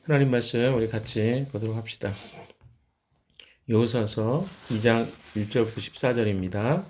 하나님 말씀 우리 같이 보도록 합시다. 여호수아서 2장 1절부터 14절입니다.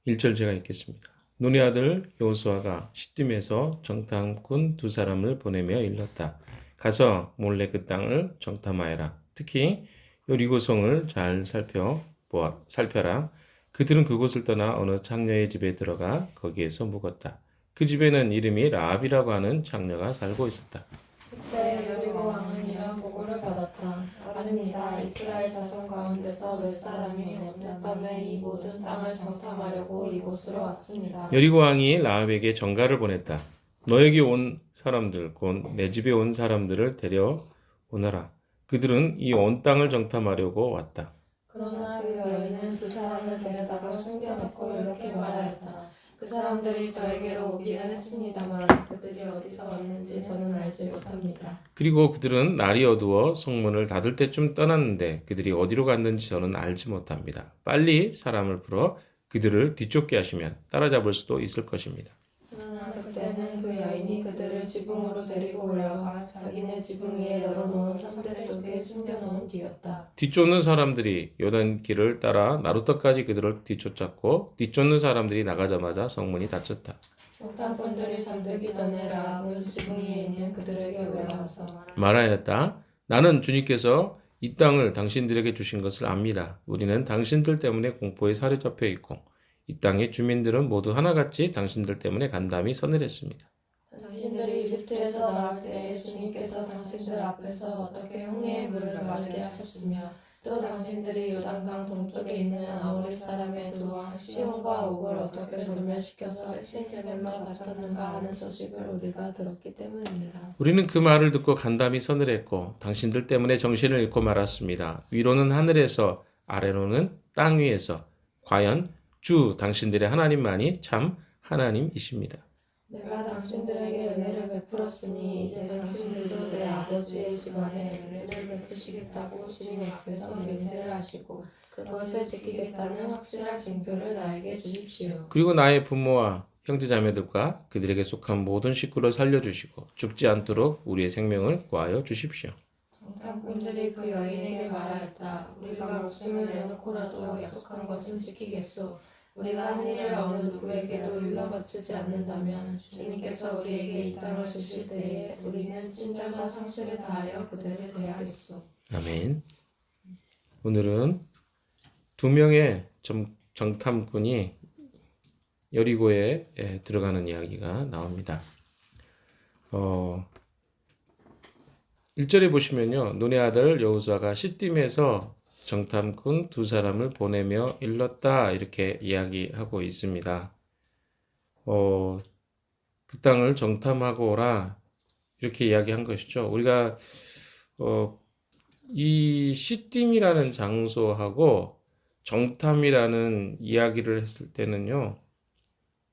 1절 제가 읽겠습니다. 눈의 아들 여호수아가 시딤에서 정탐꾼 두 사람을 보내며 일렀다. 가서 몰래 그 땅을 정탐하여라. 특히 여리고성을 잘 살펴라. 그들은 그곳을 떠나 어느 창녀의 집에 들어가 거기에서 묵었다. 그 집에는 이름이 라합이라고 하는 창녀가 살고 있었다. 그때 여리고 왕은 이런 보고를 받았다. 아닙니다. 이스라엘 자손 가운데서 몇 사람이 오늘 밤에 이 모든 땅을 정탐하려고 이곳으로 왔습니다. 여리고 왕이 라합에게 전가를 보냈다. 너에게 온 사람들 곧 내 집에 온 사람들을 데려오너라. 그들은 이 온 땅을 정탐하려고 왔다. 그러나 그 여인은 두 사람을 데려다가 숨겨놓고 이렇게 말하였다. 그 사람들이 저에게로 오기는 했습니다만 그들이 어디서 왔는지 저는 알지 못합니다. 그리고 그들은 날이 어두워 성문을 닫을 때쯤 떠났는데 그들이 어디로 갔는지 저는 알지 못합니다. 빨리 사람을 풀어 그들을 뒤쫓게 하시면 따라잡을 수도 있을 것입니다. 그러나 그때는 그 여인이 그들을 지붕으로 데리고 올라가 자기네 지붕 위에 널어놓은 성대 속에 숨겨놓은 뒤였다. 뒤쫓는 사람들이 요단길을 따라 나루터까지 그들을 뒤쫓았고 뒤쫓는 사람들이 나가자마자 성문이 닫혔다. 정탐꾼들이 잠들기 전에 라합은 지붕 위에 있는 그들에게 올라와서 말하였다. 나는 주님께서 이 땅을 당신들에게 주신 것을 압니다. 우리는 당신들 때문에 공포에 사로잡혀 있고 이 땅의 주민들은 모두 하나같이 당신들 때문에 간담이 서늘했습니다. 당신들이 이집트에서 나올 때에 주님께서 당신들 앞에서 어떻게 홍해의 물을 마르게 하셨으며 또 당신들이 요단강 동쪽에 있는 아모리 사람의 두 왕 시온과 옥을 어떻게 소멸시켜서 신제물로 바쳤는가 하는 소식을 우리가 들었기 때문입니다. 우리는 그 말을 듣고 간담이 서늘했고 당신들 때문에 정신을 잃고 말았습니다. 위로는 하늘에서 아래로는 땅 위에서 과연 주 당신들의 하나님만이 참 하나님이십니다. 내가 당신들에게 은혜를 베풀었으니 이제 당신들도 내 아버지의 집안에 은혜를 베푸시겠다고 주님 앞에서 맹세를 하시고 그것을 지키겠다는 확실한 징표를 나에게 주십시오. 그리고 나의 부모와 형제자매들과 그들에게 속한 모든 식구를 살려주시고 죽지 않도록 우리의 생명을 구하여 주십시오. 정탐꾼들이 그 여인에게 말하였다. 우리가 목숨을 내놓고라도 약속한 것은 지키겠소. 우리가 한 일을 어느 누구에게도 일러바치지 않는다면 주님께서 우리에게 이 땅을 주실 때에 우리는 친절과 성실을 다하여 그들을 대하겠소. 아멘. 오늘은 두 명의 정탐꾼이 여리고에 들어가는 이야기가 나옵니다. 1절에 보시면요. 눈의 아들 여호수아가 시딤에서 정탐꾼 두 사람을 보내며 일렀다 이렇게 이야기하고 있습니다. 그 땅을 정탐하고 오라 이렇게 이야기한 것이죠. 우리가 이 시딤이라는 장소하고 정탐이라는 이야기를 했을 때는요.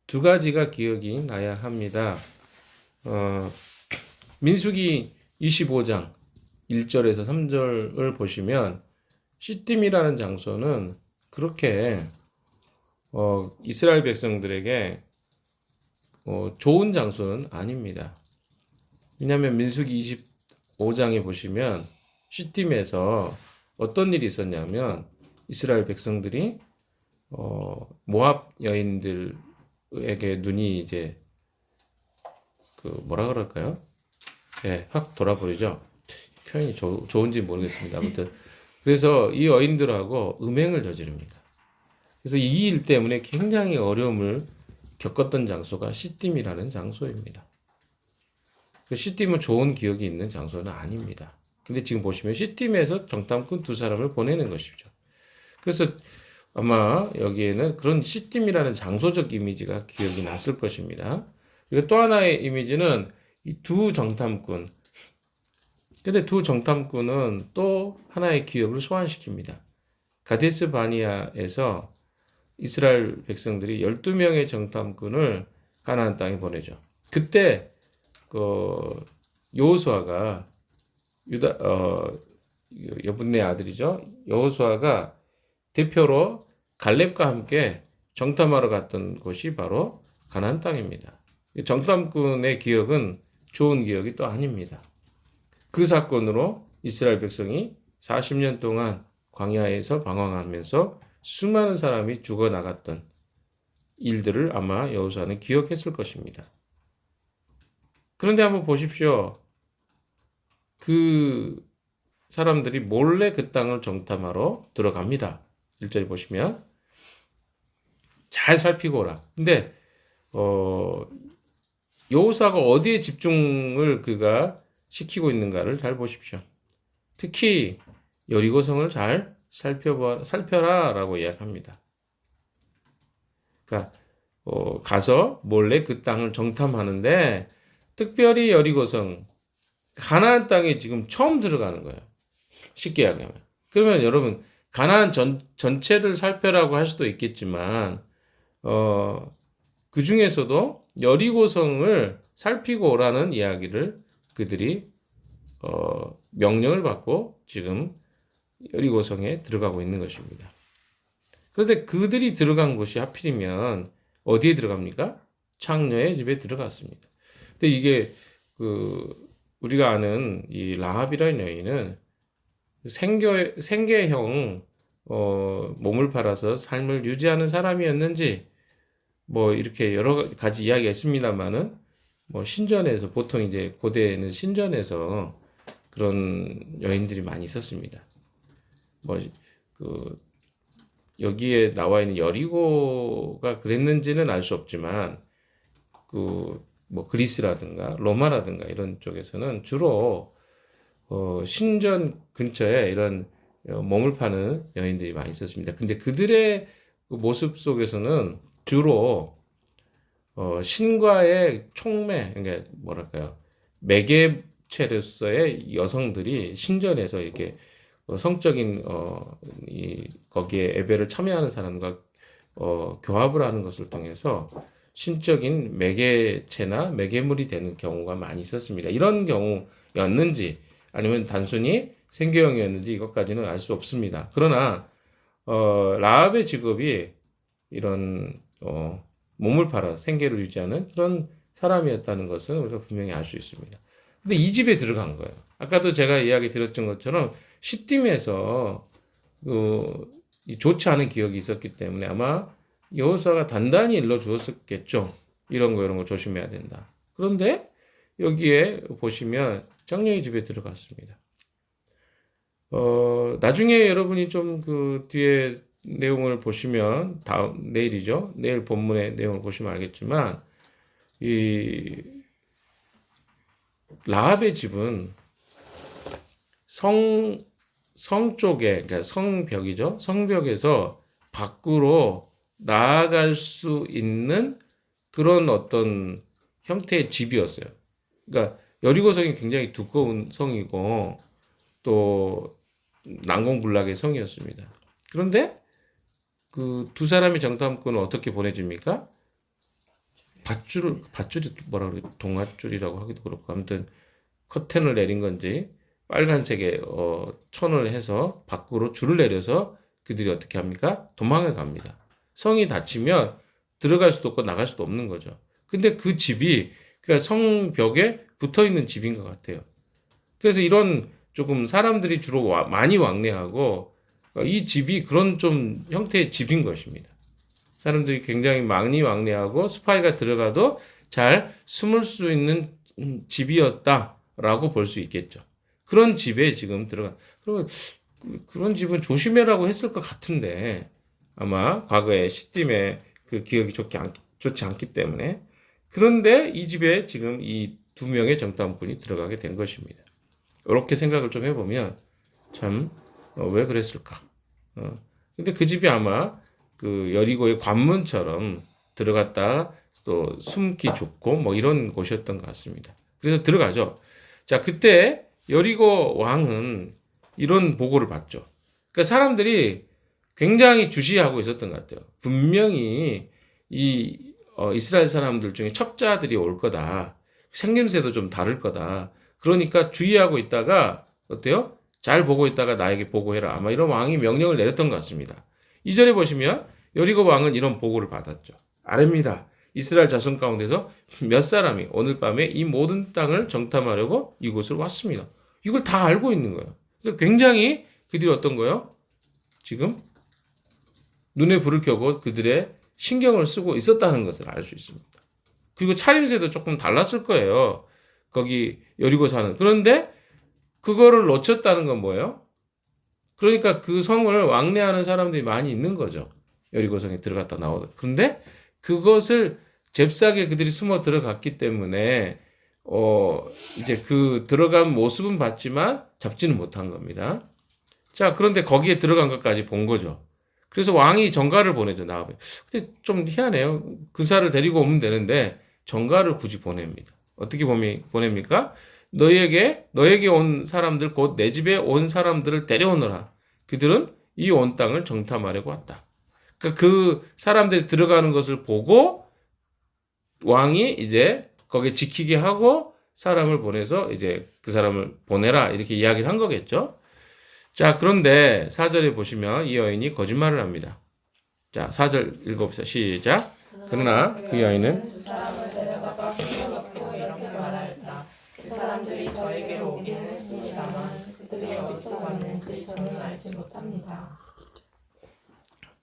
두 가지가 기억이 나야 합니다. 민수기 25장 1절에서 3절을 보시면 시딤이라는 장소는 그렇게 이스라엘 백성들에게 좋은 장소는 아닙니다. 왜냐하면 민수기 25장에 보시면 시딤에서 어떤 일이 있었냐면 이스라엘 백성들이 모압 여인들에게 눈이 이제 뭐라 그럴까요? 확 돌아버리죠. 표현이 좋은지 모르겠습니다. 아무튼 그래서 이 여인들하고 음행을 저지릅니다. 그래서 이 일 때문에 굉장히 어려움을 겪었던 장소가 시딤이라는 장소입니다. 시딤은 좋은 기억이 있는 장소는 아닙니다. 근데 지금 보시면 시딤에서 정탐꾼 두 사람을 보내는 것이죠. 그래서 아마 여기에는 그런 시딤이라는 장소적 이미지가 기억이 났을 것입니다. 그리고 또 하나의 이미지는 이 두 정탐꾼. 근데 두 정탐꾼은 또 하나의 기억을 소환시킵니다. 가데스 바니아에서 이스라엘 백성들이 12명의 정탐꾼을 가나안 땅에 보내죠. 그때 여호수아가 여분네 아들이죠. 여호수아가 대표로 갈렙과 함께 정탐하러 갔던 곳이 바로 가나안 땅입니다. 정탐꾼의 기억은 좋은 기억이 또 아닙니다. 그 사건으로 이스라엘 백성이 40년 동안 광야에서 방황하면서 수많은 사람이 죽어나갔던 일들을 아마 여호수아는 기억했을 것입니다. 그런데 한번 보십시오. 그 사람들이 몰래 그 땅을 정탐하러 들어갑니다. 1절에 보시면 잘 살피고 오라. 근데 여호수아가 어디에 집중을 그가 시키고 있는가를 잘 보십시오. 특히 여리고성을 잘 살펴라라고 이야기합니다. 그러니까 가서 몰래 그 땅을 정탐하는데 특별히 여리고성 가나안 땅에 지금 처음 들어가는 거예요. 쉽게 이야기하면. 그러면 여러분 가나안 전체를 살펴라고 할 수도 있겠지만 그 중에서도 여리고성을 살피고 오라는 이야기를 그들이 명령을 받고 지금 여리고성에 들어가고 있는 것입니다. 그런데 그들이 들어간 곳이 하필이면 어디에 들어갑니까? 창녀의 집에 들어갔습니다. 근데 이게 우리가 아는 이 라합이라는 여인은 생계형 몸을 팔아서 삶을 유지하는 사람이었는지 뭐 이렇게 여러 가지 이야기가 있습니다만은 뭐 신전에서 보통 이제 고대에는 신전에서 그런 여인들이 많이 있었습니다. 뭐 여기에 나와 있는 여리고가 그랬는지는 알 수 없지만 뭐 그리스라든가 로마라든가 이런 쪽에서는 주로 신전 근처에 이런 몸을 파는 여인들이 많이 있었습니다. 근데 그들의 그 모습 속에서는 주로 신과의 촉매, 그러니까 뭐랄까요, 매개체로서의 여성들이 신전에서 이렇게 성적인 거기에 예배를 참여하는 사람과 교합을 하는 것을 통해서 신적인 매개체나 매개물이 되는 경우가 많이 있었습니다. 이런 경우였는지 아니면 단순히 생계형이었는지 이것까지는 알 수 없습니다. 그러나 라합의 직업이 이런 몸을 팔아 생계를 유지하는 그런 사람이었다는 것은 우리가 분명히 알 수 있습니다. 근데 이 집에 들어간 거예요. 아까도 제가 이야기 드렸던 것처럼 시딤에서 좋지 않은 기억이 있었기 때문에 아마 여호수아가 단단히 일러 주었겠죠. 이런 거 조심해야 된다. 그런데 여기에 보시면 장녀의 집에 들어갔습니다. 나중에 여러분이 좀 뒤에 내용을 보시면 내일이죠. 내일 본문의 내용을 보시면 알겠지만 이 라합의 집은 성 쪽에, 그러니까 성벽이죠. 성벽에서 밖으로 나아갈 수 있는 그런 어떤 형태의 집이었어요. 그러니까 여리고성이 굉장히 두꺼운 성이고 또 난공불락의 성이었습니다. 그런데 그 두 사람의 정탐꾼은 어떻게 보내줍니까? 밧줄이 뭐라 그래? 동아줄이라고 하기도 그렇고 아무튼 커튼을 내린 건지 빨간색의 천을 해서 밖으로 줄을 내려서 그들이 어떻게 합니까? 도망을 갑니다. 성이 닫히면 들어갈 수도 없고 나갈 수도 없는 거죠. 근데 그 집이 그러니까 성벽에 붙어 있는 집인 것 같아요. 그래서 이런 조금 사람들이 주로 많이 왕래하고 이 집이 그런 좀 형태의 집인 것입니다. 사람들이 굉장히 많이 왕래하고 스파이가 들어가도 잘 숨을 수 있는 집이었다라고 볼 수 있겠죠. 그런 집에 지금 그러면 그런 집은 조심해라고 했을 것 같은데 아마 과거에 시딤의 그 기억이 좋지 않기 때문에 그런데 이 집에 지금 이 두 명의 정탐꾼이 들어가게 된 것입니다. 이렇게 생각을 좀 해보면 참 왜 그랬을까? 근데 그 집이 아마 그 여리고의 관문처럼 들어갔다 또 숨기 좋고 뭐 이런 곳이었던 것 같습니다. 그래서 들어가죠. 자, 그때 여리고 왕은 이런 보고를 받죠. 그러니까 사람들이 굉장히 주시하고 있었던 것 같아요. 분명히 이 이스라엘 사람들 중에 첩자들이 올 거다. 생김새도 좀 다를 거다. 그러니까 주의하고 있다가 어때요? 잘 보고 있다가 나에게 보고해라. 아마 이런 왕이 명령을 내렸던 것 같습니다. 2절에 보시면 여리고 왕은 이런 보고를 받았죠. 아랍니다. 이스라엘 자손 가운데서 몇 사람이 오늘 밤에 이 모든 땅을 정탐하려고 이곳을 왔습니다. 이걸 다 알고 있는 거예요. 그러니까 굉장히 그들이 어떤 거예요? 지금 눈에 불을 켜고 그들의 신경을 쓰고 있었다는 것을 알 수 있습니다. 그리고 차림새도 조금 달랐을 거예요. 거기 여리고 사는. 그런데 그거를 놓쳤다는 건 뭐예요? 그러니까 그 성을 왕래하는 사람들이 많이 있는 거죠. 여리고성에 들어갔다 나오다. 그런데 그것을 잽싸게 그들이 숨어 들어갔기 때문에 이제 그 들어간 모습은 봤지만 잡지는 못한 겁니다. 자, 그런데 거기에 들어간 것까지 본 거죠. 그래서 왕이 전가를 보내죠, 나아베. 근데 좀 희한해요. 군사를 데리고 오면 되는데 전가를 굳이 보냅니다. 어떻게 보냅니까? 너에게 온 사람들, 곧 내 집에 온 사람들을 데려오너라. 그들은 이 온 땅을 정탐하려고 왔다. 그러니까 그 사람들이 들어가는 것을 보고 왕이 이제 거기에 지키게 하고 사람을 보내서 이제 그 사람을 보내라. 이렇게 이야기를 한 거겠죠. 자, 그런데 4절에 보시면 이 여인이 거짓말을 합니다. 자, 4절 읽어봅시다. 시작. 그러나 그 여인은 두 사람을 데려다가 숨겨놓고 이렇게 말하였다. 그 사람들이 저에게로 오기는 했습니다만 그들이 어디서 왔는지 저는 알지 못합니다.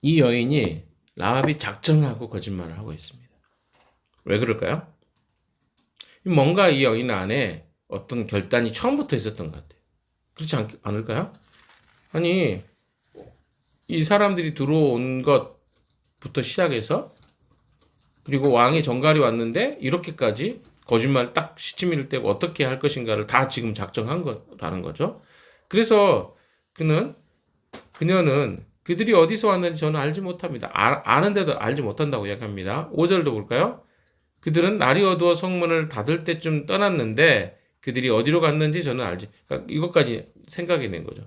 이 여인이 라합이 작정하고 거짓말을 하고 있습니다. 왜 그럴까요? 뭔가 이 여인 안에 어떤 결단이 처음부터 있었던 것 같아요. 그렇지 않을까요? 아니, 이 사람들이 들어온 것부터 시작해서 그리고 왕의 전갈이 왔는데 이렇게까지 거짓말 딱 시치미를 떼고 어떻게 할 것인가를 다 지금 작정한 거라는 거죠. 그래서 그녀는 그들이 어디서 왔는지 저는 알지 못합니다. 아는데도 알지 못한다고 이야기합니다. 5절도 볼까요? 그들은 날이 어두워 성문을 닫을 때쯤 떠났는데 그들이 어디로 갔는지 저는 알지. 그러니까 이것까지 생각이 낸 거죠.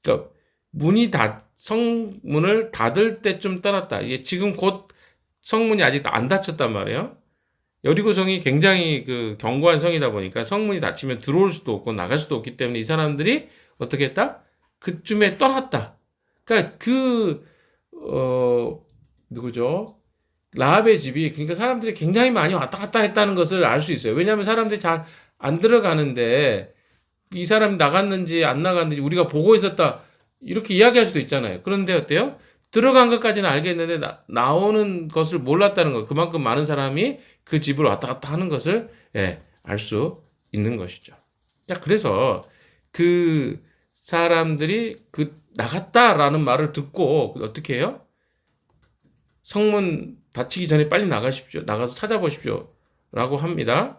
그러니까 성문을 닫을 때쯤 떠났다. 이게 지금 곧 성문이 아직 안 닫혔단 말이에요. 여리고성이 굉장히 그 견고한 성이다 보니까 성문이 닫히면 들어올 수도 없고 나갈 수도 없기 때문에 이 사람들이 어떻게 했다? 그쯤에 떠났다. 그러니까 누구죠? 라합의 집이, 그러니까 사람들이 굉장히 많이 왔다 갔다 했다는 것을 알 수 있어요. 왜냐하면 사람들이 잘 안 들어가는데 이 사람이 나갔는지 안 나갔는지 우리가 보고 있었다. 이렇게 이야기할 수도 있잖아요. 그런데 어때요? 들어간 것까지는 알겠는데 나오는 것을 몰랐다는 거. 그만큼 많은 사람이 그 집으로 왔다 갔다 하는 것을 알 수 있는 것이죠. 자, 그래서 그 사람들이 나갔다라는 말을 듣고 어떻게 해요? 성문 닫히기 전에 빨리 나가십시오. 나가서 찾아보십시오. 라고 합니다.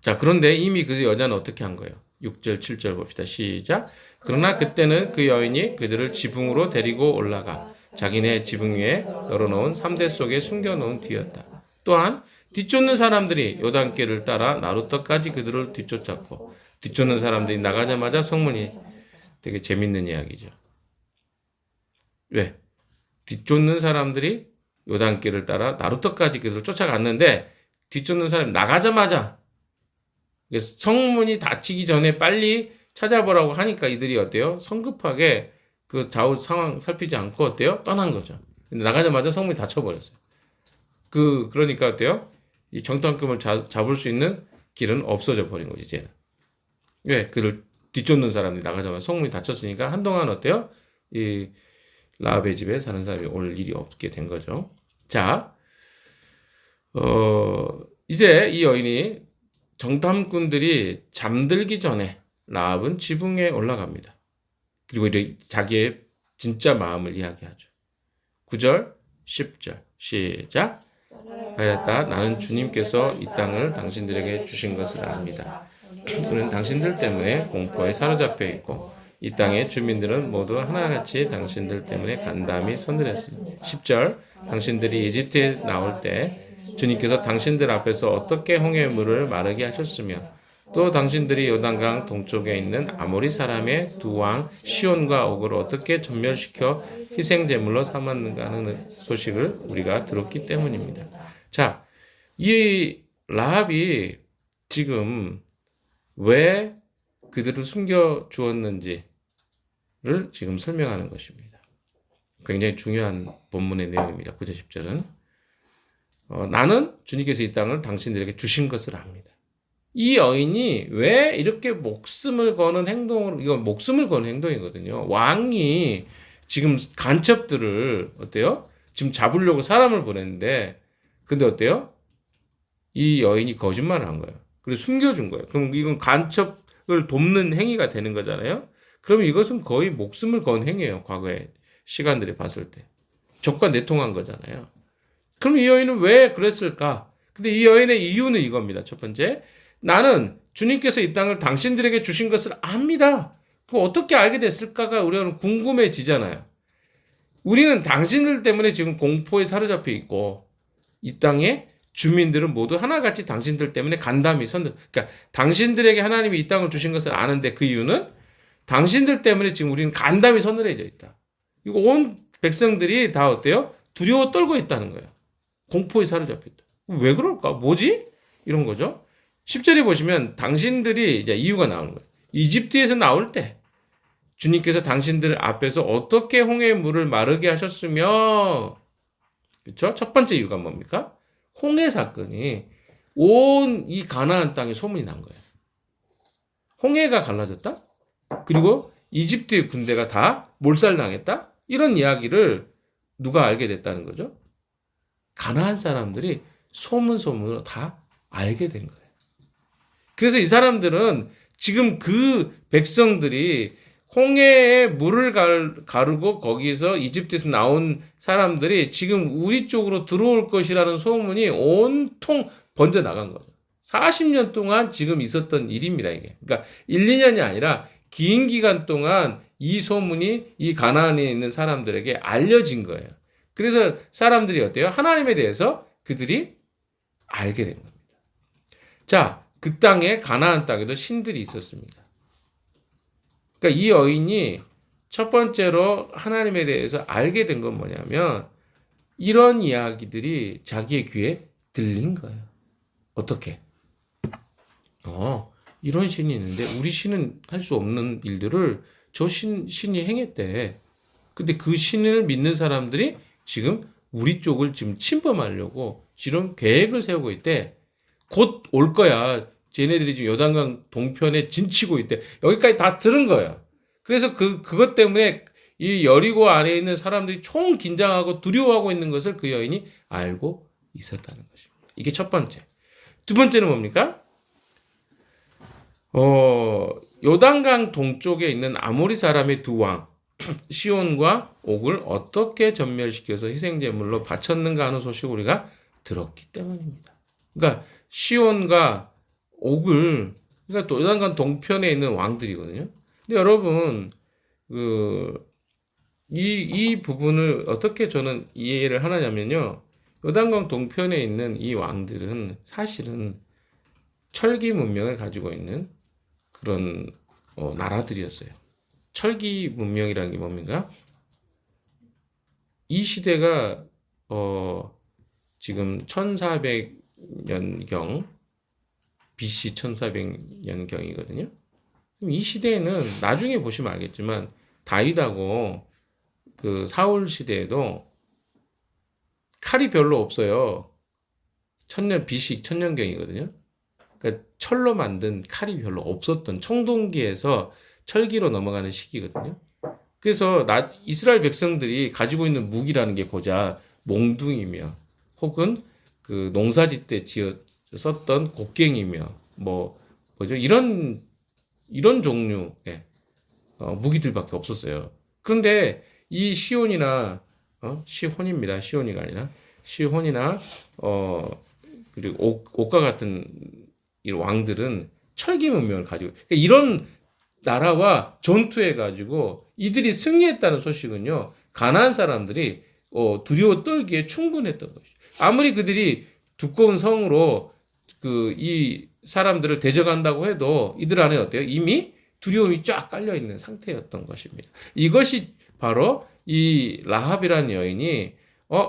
자, 그런데 이미 그 여자는 어떻게 한 거예요? 6절, 7절 봅시다. 시작. 그러나 그때는 그 여인이 그들을 지붕으로 데리고 올라가 자기네 지붕 위에 널어놓은 3대 속에 숨겨놓은 뒤였다. 또한 뒤쫓는 사람들이 요단길을 따라 나루터까지 그들을 뒤쫓았고 뒤쫓는 사람들이 나가자마자 성문이 되게 재밌는 이야기죠. 왜? 뒤쫓는 사람들이 요단길을 따라 나루터까지 그들을 쫓아갔는데 뒤쫓는 사람이 나가자마자 성문이 닫히기 전에 빨리 찾아보라고 하니까 이들이 어때요? 성급하게 그 좌우 상황 살피지 않고 어때요? 떠난 거죠. 근데 나가자마자 성문이 닫혀버렸어요. 그러니까 어때요? 이 정탐꾼을 잡을 수 있는 길은 없어져 버린 거지, 이제는. 왜? 그를 뒤쫓는 사람이 나가자마자 성문이 닫혔으니까 한동안 어때요? 이 라합의 집에 사는 사람이 올 일이 없게 된 거죠. 자, 이제 이 여인이 정탐꾼들이 잠들기 전에 라합은 지붕에 올라갑니다. 그리고 이제 자기의 진짜 마음을 이야기하죠. 9절, 10절 시작. 하였다. 나는 주님께서 이 땅을 당신들에게 주신 것을 압니다. 우리는 당신들 때문에 공포에 사로잡혀 있고 이 땅의 주민들은 모두 하나같이 당신들 때문에 간담이 서늘했습니다. 10절 당신들이 이집트에 나올 때 주님께서 당신들 앞에서 어떻게 홍해의 물을 마르게 하셨으며 또 당신들이 요단강 동쪽에 있는 아모리 사람의 두 왕 시온과 옥을 어떻게 전멸시켜 희생제물로 삼았는가 하는 소식을 우리가 들었기 때문입니다. 자, 이 라합이 지금 왜 그들을 숨겨 주었는지를 지금 설명하는 것입니다. 굉장히 중요한 본문의 내용입니다. 9절 10절은 나는 주님께서 이 땅을 당신들에게 주신 것을 압니다. 이 여인이 왜 이렇게 목숨을 거는 행동을, 이건 목숨을 거는 행동이거든요. 왕이 지금 간첩들을, 어때요? 지금 잡으려고 사람을 보냈는데, 근데 어때요? 이 여인이 거짓말을 한 거예요. 그래서 숨겨준 거예요. 그럼 이건 간첩을 돕는 행위가 되는 거잖아요. 그러면 이것은 거의 목숨을 건 행위예요. 과거에 시간들이 봤을 때. 적과 내통한 거잖아요. 그럼 이 여인은 왜 그랬을까? 근데 이 여인의 이유는 이겁니다. 첫 번째, 나는 주님께서 이 땅을 당신들에게 주신 것을 압니다. 그거 어떻게 알게 됐을까가 우리는 궁금해지잖아요. 우리는 당신들 때문에 지금 공포에 사로잡혀 있고, 이 땅에 주민들은 모두 하나같이 당신들 때문에 간담이 그러니까 당신들에게 하나님이 이 땅을 주신 것을 아는데 그 이유는 당신들 때문에 지금 우리는 간담이 서늘해져 있다. 이거 온 백성들이 다 어때요? 두려워 떨고 있다는 거예요. 공포에 사로잡혀 있다. 왜 그럴까? 뭐지? 이런 거죠. 10절에 보시면 당신들이 이제 이유가 나오는 거예요. 이집트에서 나올 때 주님께서 당신들 앞에서 어떻게 홍해의 물을 마르게 하셨으며, 그렇죠? 첫 번째 이유가 뭡니까? 홍해 사건이 온 이 가나안 땅에 소문이 난 거예요. 홍해가 갈라졌다? 그리고 이집트의 군대가 다 몰살당했다? 이런 이야기를 누가 알게 됐다는 거죠? 가나안 사람들이 소문으로 다 알게 된 거예요. 그래서 이 사람들은 지금 그 백성들이 홍해에 물을 가르고 거기서 이집트에서 나온 사람들이 지금 우리 쪽으로 들어올 것이라는 소문이 온통 번져 나간 거죠. 40년 동안 지금 있었던 일입니다, 이게. 그러니까 1, 2년이 아니라 긴 기간 동안 이 소문이 이 가나안에 있는 사람들에게 알려진 거예요. 그래서 사람들이 어때요? 하나님에 대해서 그들이 알게 된 겁니다. 자, 그 땅에 가나안 땅에도 신들이 있었습니다. 그러니까 이 여인이 첫 번째로 하나님에 대해서 알게 된 건 뭐냐면 이런 이야기들이 자기의 귀에 들린 거예요. 어떻게? 이런 신이 있는데 우리 신은 할 수 없는 일들을 저 신이 행했대. 근데 그 신을 믿는 사람들이 지금 우리 쪽을 지금 침범하려고 지금 계획을 세우고 있대. 곧 올 거야. 쟤네들이 지금 요단강 동편에 진치고 있대. 여기까지 다 들은 거예요. 그래서 그것 때문에 이 여리고 안에 있는 사람들이 총 긴장하고 두려워하고 있는 것을 그 여인이 알고 있었다는 것입니다. 이게 첫 번째. 두 번째는 뭡니까? 요단강 동쪽에 있는 아모리 사람의 두 왕, 시온과 옥을 어떻게 전멸시켜서 희생제물로 바쳤는가 하는 소식을 우리가 들었기 때문입니다. 그러니까 시온과 옥을, 그러니까 또 요단강 동편에 있는 왕들이거든요. 근데 여러분, 이 부분을 어떻게 저는 이해를 하냐면요. 요단강 동편에 있는 이 왕들은 사실은 철기 문명을 가지고 있는 그런 나라들이었어요. 철기 문명이라는 게 뭡니까? 이 시대가 지금 1400년경 BC 1400년경이거든요. 이 시대에는 나중에 보시면 알겠지만 다윗하고 그 사울 시대에도 칼이 별로 없어요. BC 1000년경이거든요. 그러니까 철로 만든 칼이 별로 없었던 청동기에서 철기로 넘어가는 시기거든요. 그래서 이스라엘 백성들이 가지고 있는 무기라는 게 고작 몽둥이며 혹은 그 농사짓 때 썼던 곡괭이며 뭐죠? 이런 종류의 무기들밖에 없었어요. 그런데 이 시온이나 시혼입니다. 시온이가 아니라 시혼이나 그리고 옥과 같은 이 왕들은 철기 문명을 가지고 그러니까 이런 나라와 전투해가지고 이들이 승리했다는 소식은요 가나안 사람들이 두려워 떨기에 충분했던 것이죠. 아무리 그들이 두꺼운 성으로 이 사람들을 대적한다고 해도 이들 안에 어때요? 이미 두려움이 쫙 깔려 있는 상태였던 것입니다. 이것이 바로 이 라합이라는 여인이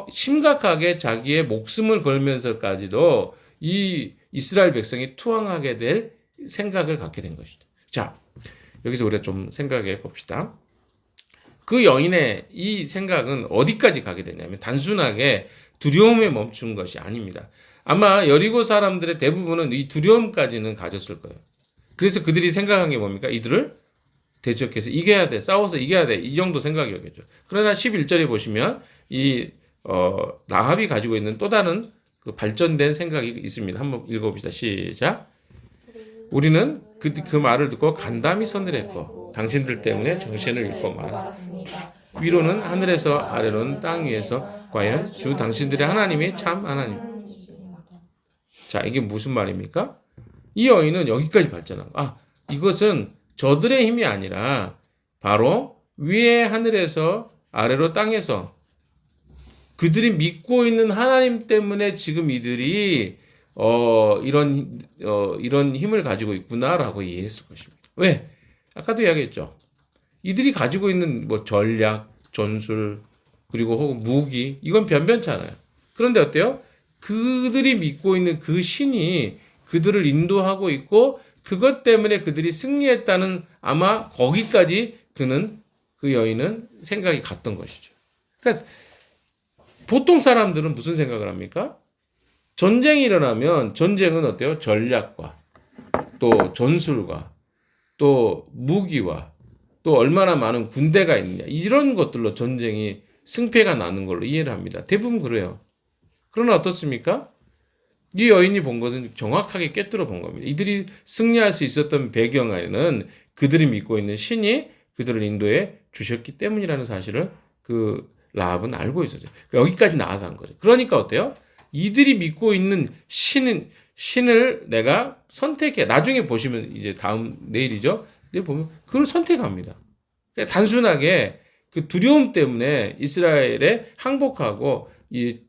심각하게 자기의 목숨을 걸면서까지도 이 이스라엘 백성이 투항하게 될 생각을 갖게 된 것이죠. 자, 여기서 우리가 좀 생각해 봅시다. 그 여인의 이 생각은 어디까지 가게 되냐면 단순하게 두려움에 멈춘 것이 아닙니다. 아마 여리고 사람들의 대부분은 이 두려움까지는 가졌을 거예요. 그래서 그들이 생각한 게 뭡니까? 이들을 대적해서 이겨야 돼. 싸워서 이겨야 돼. 이 정도 생각이었겠죠. 그러나 11절에 보시면 이 라합이 가지고 있는 또 다른 그 발전된 생각이 있습니다. 한번 읽어봅시다. 시작. 우리는 그 말을 듣고 간담이 서늘했고 당신들 때문에 정신을 잃고 말았습니다. 위로는 하늘에서 아래로는 땅 위에서 과연 주 당신들의 하나님이 참 하나님. 자, 이게 무슨 말입니까? 이 여인은 여기까지 발전한 거. 이것은 저들의 힘이 아니라 바로 위에 하늘에서 아래로 땅에서 그들이 믿고 있는 하나님 때문에 지금 이들이 이런 힘을 가지고 있구나라고 이해했을 것입니다. 왜? 아까도 이야기했죠. 이들이 가지고 있는 뭐 전략, 전술, 그리고 혹은 무기, 이건 변변찮아요. 그런데 어때요? 그들이 믿고 있는 그 신이 그들을 인도하고 있고 그것 때문에 그들이 승리했다는 아마 거기까지 그 여인은 생각이 갔던 것이죠. 그러니까 보통 사람들은 무슨 생각을 합니까? 전쟁이 일어나면 전쟁은 어때요? 전략과 또 전술과 또 무기와 또 얼마나 많은 군대가 있느냐 이런 것들로 전쟁이 승패가 나는 걸로 이해를 합니다. 대부분 그래요. 그러나 어떻습니까? 이 여인이 본 것은 정확하게 꿰뚫어 본 겁니다. 이들이 승리할 수 있었던 배경에는 그들이 믿고 있는 신이 그들을 인도해 주셨기 때문이라는 사실을 그 라합은 알고 있었어요. 여기까지 나아간 거죠. 그러니까 어때요? 이들이 믿고 있는 신을 내가 선택해. 나중에 보시면 이제 내일이죠. 내일 보면 그걸 선택합니다. 그러니까 단순하게 그 두려움 때문에 이스라엘에 항복하고 이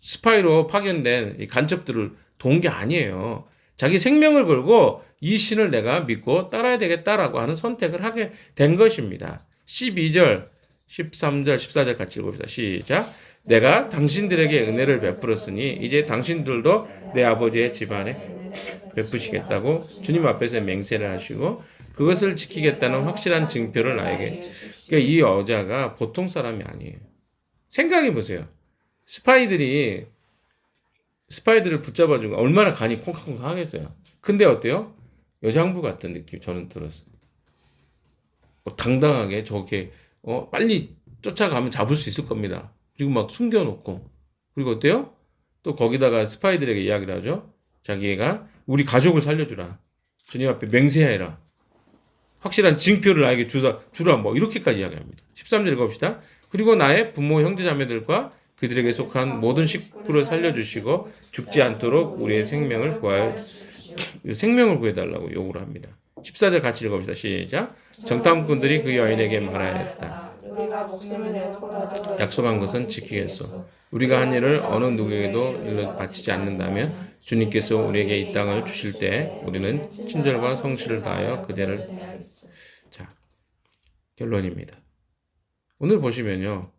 스파이로 파견된 이 간첩들을 도운 게 아니에요. 자기 생명을 걸고 이 신을 내가 믿고 따라야 되겠다라고 하는 선택을 하게 된 것입니다. 12절, 13절, 14절 같이 읽어봅시다. 시작. 내가 당신들에게 은혜를 베풀었으니 이제 당신들도 내 아버지의 집안에 베푸시겠다고 주님 앞에서 맹세를 하시고 그것을 지키겠다는 확실한 증표를 나에게. 그러니까 이 여자가 보통 사람이 아니에요. 생각해 보세요. 스파이들을 붙잡아주고 얼마나 간이 콩콩 하겠어요. 근데 어때요? 여장부 같은 느낌 저는 들었어요. 당당하게 저게 빨리 쫓아가면 잡을 수 있을 겁니다. 그리고 막 숨겨놓고 그리고 어때요? 또 거기다가 스파이들에게 이야기를 하죠. 자기가 우리 가족을 살려주라. 주님 앞에 맹세해라. 확실한 징표를 나에게 주라 뭐 이렇게까지 이야기합니다. 13절 읽어봅시다. 그리고 나의 부모 형제자매들과 그들에게 속한 모든 식구를 살려주시고 죽지 않도록 우리의 생명을 구해달라고 요구를 합니다. 14절 같이 읽어봅시다. 시작. 정탐꾼들이 그 여인에게 말하였다. 우리가 목숨을 내놓고라도 약속한 것은 지키겠소. 우리가 한 일을 어느 누구에게도 일러 바치지 않는다면 주님께서 우리에게 이 땅을 주실 때 우리는 친절과 성실을 다하여 그대를. 자, 결론입니다. 오늘 보시면요.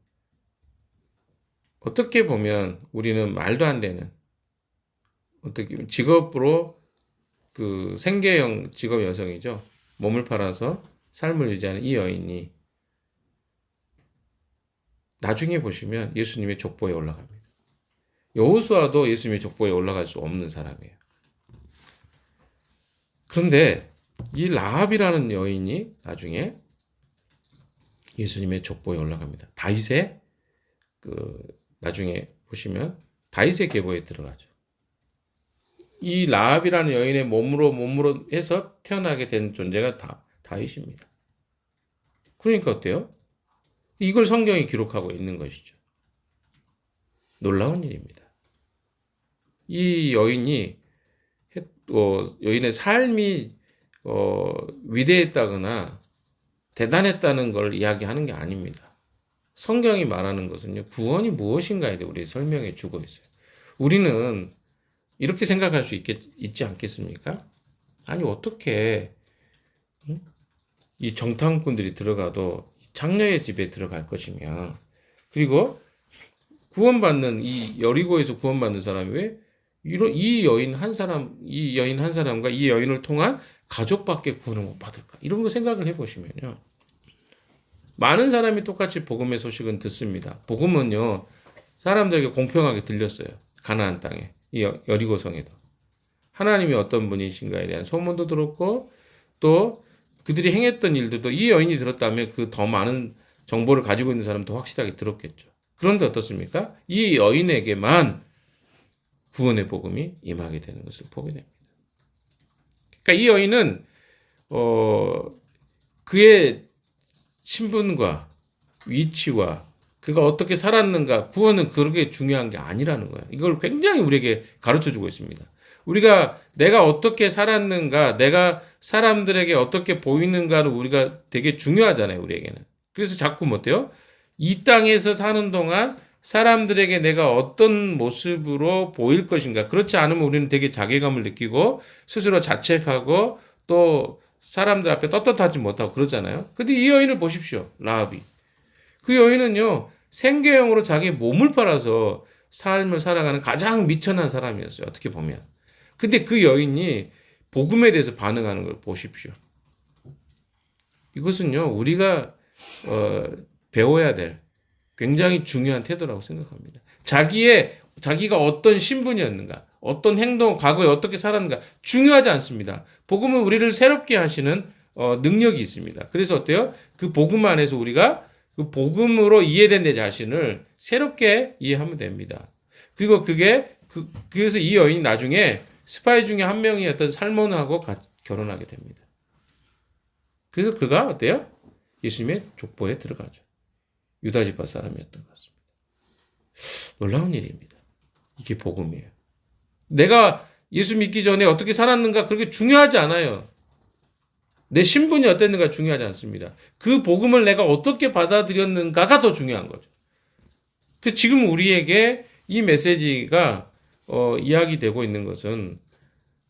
어떻게 보면 우리는 말도 안 되는 어떻게 직업으로 그 생계형 직업 여성이죠. 몸을 팔아서 삶을 유지하는 이 여인이 나중에 보시면 예수님의 족보에 올라갑니다. 여호수아도 예수님의 족보에 올라갈 수 없는 사람이에요. 그런데 이 라합이라는 여인이 나중에 예수님의 족보에 올라갑니다. 다윗의 나중에 보시면 다윗의 계보에 들어가죠. 이 라합이라는 여인의 몸으로 해서 태어나게 된 존재가 다윗입니다. 그러니까 어때요? 이걸 성경이 기록하고 있는 것이죠. 놀라운 일입니다. 이 여인의 삶이 위대했다거나 대단했다는 걸 이야기하는 게 아닙니다. 성경이 말하는 것은요, 구원이 무엇인가에 대해 우리 설명해 주고 있어요. 우리는 이렇게 생각할 수 있지 않겠습니까? 아니, 어떻게 이 정탐꾼들이 들어가도 장녀의 집에 들어갈 것이며, 그리고 구원받는 이 여리고에서 구원받는 사람이 왜 이 여인 한 사람과 이 여인을 통한 가족밖에 구원을 못 받을까? 이런 거 생각을 해보시면요, 많은 사람이 똑같이 복음의 소식은 듣습니다. 복음은요, 사람들에게 공평하게 들렸어요. 가나안 땅에. 이 여리고성에도. 하나님이 어떤 분이신가에 대한 소문도 들었고 또 그들이 행했던 일들도 이 여인이 들었다면 그 더 많은 정보를 가지고 있는 사람도 확실하게 들었겠죠. 그런데 어떻습니까? 이 여인에게만 구원의 복음이 임하게 되는 것을 보게 됩니다. 그러니까 이 여인은 그의 신분과 위치와 그가 어떻게 살았는가 구원은 그렇게 중요한 게 아니라는 거예요. 이걸 굉장히 우리에게 가르쳐주고 있습니다. 우리가 내가 어떻게 살았는가, 내가 사람들에게 어떻게 보이는가는 우리가 되게 중요하잖아요, 우리에게는. 그래서 자꾸 어때요? 이 땅에서 사는 동안 사람들에게 내가 어떤 모습으로 보일 것인가. 그렇지 않으면 우리는 되게 자괴감을 느끼고 스스로 자책하고 또 사람들 앞에 떳떳하지 못하고 그러잖아요. 근데 이 여인을 보십시오. 라합이. 그 여인은요, 생계형으로 자기 몸을 팔아서 삶을 살아가는 가장 미천한 사람이었어요. 어떻게 보면. 근데 그 여인이 복음에 대해서 반응하는 걸 보십시오. 이것은요, 우리가 배워야 될 굉장히 중요한 태도라고 생각합니다. 자기가 어떤 신분이었는가, 어떤 행동, 과거에 어떻게 살았는가 중요하지 않습니다. 복음은 우리를 새롭게 하시는 능력이 있습니다. 그래서 어때요? 그 복음 안에서 우리가 그 복음으로 이해된 내 자신을 새롭게 이해하면 됩니다. 그리고 그래서 이 여인이 나중에 스파이 중에 한 명이었던 살몬하고 결혼하게 됩니다. 그래서 그가 어때요? 예수님의 족보에 들어가죠. 유다 지파 사람이었던 것 같습니다. 놀라운 일입니다. 이게 복음이에요. 내가 예수 믿기 전에 어떻게 살았는가 그렇게 중요하지 않아요. 내 신분이 어땠는가 중요하지 않습니다. 그 복음을 내가 어떻게 받아들였는가가 더 중요한 거죠. 지금 우리에게 이 메시지가 이야기되고 있는 것은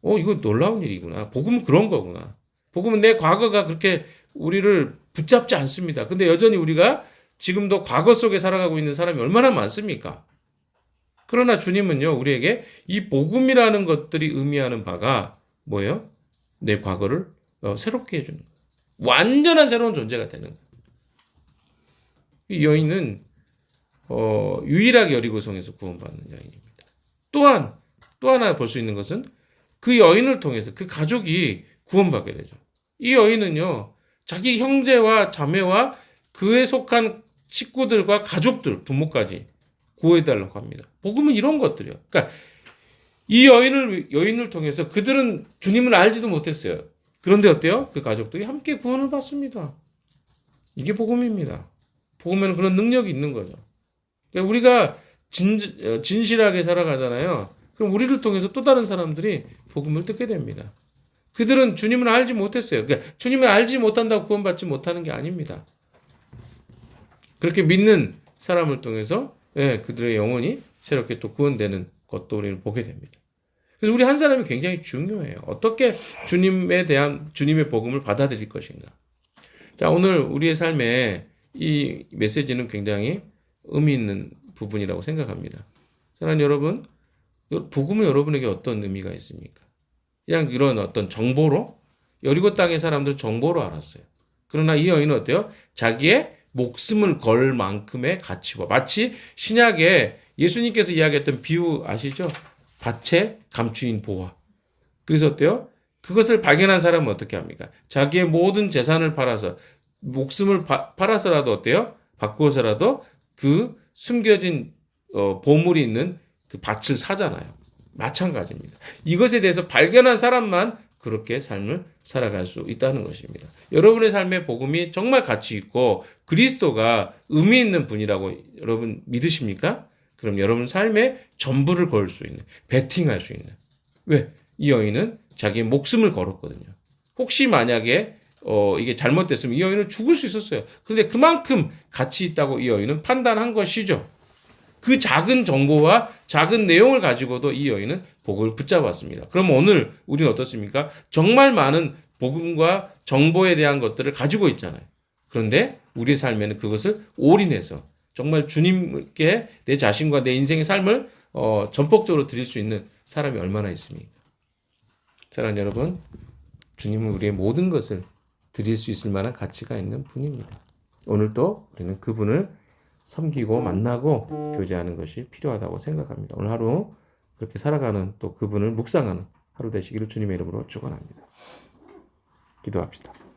이거 놀라운 일이구나. 복음은 그런 거구나. 복음은 내 과거가 그렇게 우리를 붙잡지 않습니다. 근데 여전히 우리가 지금도 과거 속에 살아가고 있는 사람이 얼마나 많습니까? 그러나 주님은요, 우리에게 이 복음이라는 것들이 의미하는 바가 뭐예요? 내 과거를 새롭게 해주는 거예요. 완전한 새로운 존재가 되는 거예요. 이 여인은 유일하게 여리고성에서 구원받는 여인입니다. 또한 또 하나 볼 수 있는 것은 그 여인을 통해서 그 가족이 구원받게 되죠. 이 여인은요, 자기 형제와 자매와 그에 속한 식구들과 가족들, 부모까지 구해달라고 합니다. 복음은 이런 것들이요. 그러니까 이 여인을 통해서 그들은 주님을 알지도 못했어요. 그런데 어때요? 그 가족들이 함께 구원을 받습니다. 이게 복음입니다. 복음에는 그런 능력이 있는 거죠. 그러니까 우리가 진실하게 살아가잖아요. 그럼 우리를 통해서 또 다른 사람들이 복음을 듣게 됩니다. 그들은 주님을 알지 못했어요. 그러니까 주님을 알지 못한다고 구원받지 못하는 게 아닙니다. 그렇게 믿는 사람을 통해서 그들의 영혼이 새롭게 또 구원되는 것도 우리는 보게 됩니다. 그래서 우리 한 사람이 굉장히 중요해요. 어떻게 주님에 대한 주님의 복음을 받아들일 것인가. 자, 오늘 우리의 삶에 이 메시지는 굉장히 의미 있는 부분이라고 생각합니다. 사랑하는 여러분, 복음은 여러분에게 어떤 의미가 있습니까? 그냥 이런 어떤 정보로, 여리고 땅의 사람들은 정보로 알았어요. 그러나 이 여인은 어때요? 자기의 목숨을 걸 만큼의 가치와, 마치 신약에 예수님께서 이야기했던 비유 아시죠? 밭에 감추인 보화. 그래서 어때요? 그것을 발견한 사람은 어떻게 합니까? 자기의 모든 재산을 팔아서, 목숨을 팔아서라도 어때요? 바꾸어서라도 그 숨겨진 보물이 있는 그 밭을 사잖아요. 마찬가지입니다. 이것에 대해서 발견한 사람만 그렇게 삶을 살아갈 수 있다는 것입니다. 여러분의 삶의 복음이 정말 가치 있고 그리스도가 의미 있는 분이라고 여러분 믿으십니까? 그럼 여러분 삶에 전부를 걸 수 있는, 베팅할 수 있는. 왜? 이 여인은 자기의 목숨을 걸었거든요. 혹시 만약에 이게 잘못됐으면 이 여인은 죽을 수 있었어요. 그런데 그만큼 가치 있다고 이 여인은 판단한 것이죠. 그 작은 정보와 작은 내용을 가지고도 이 여인은 복을 붙잡았습니다. 그럼 오늘 우리는 어떻습니까? 정말 많은 복음과 정보에 대한 것들을 가지고 있잖아요. 그런데 우리의 삶에는 그것을 올인해서 정말 주님께 내 자신과 내 인생의 삶을 전폭적으로 드릴 수 있는 사람이 얼마나 있습니까? 사랑하는 여러분, 주님은 우리의 모든 것을 드릴 수 있을 만한 가치가 있는 분입니다. 오늘도 우리는 그분을 섬기고 만나고 교제하는 것이 필요하다고 생각합니다. 오늘 하루 그렇게 살아가는 또 그분을 묵상하는 하루 되시기를 주님의 이름으로 축원합니다. 기도합시다.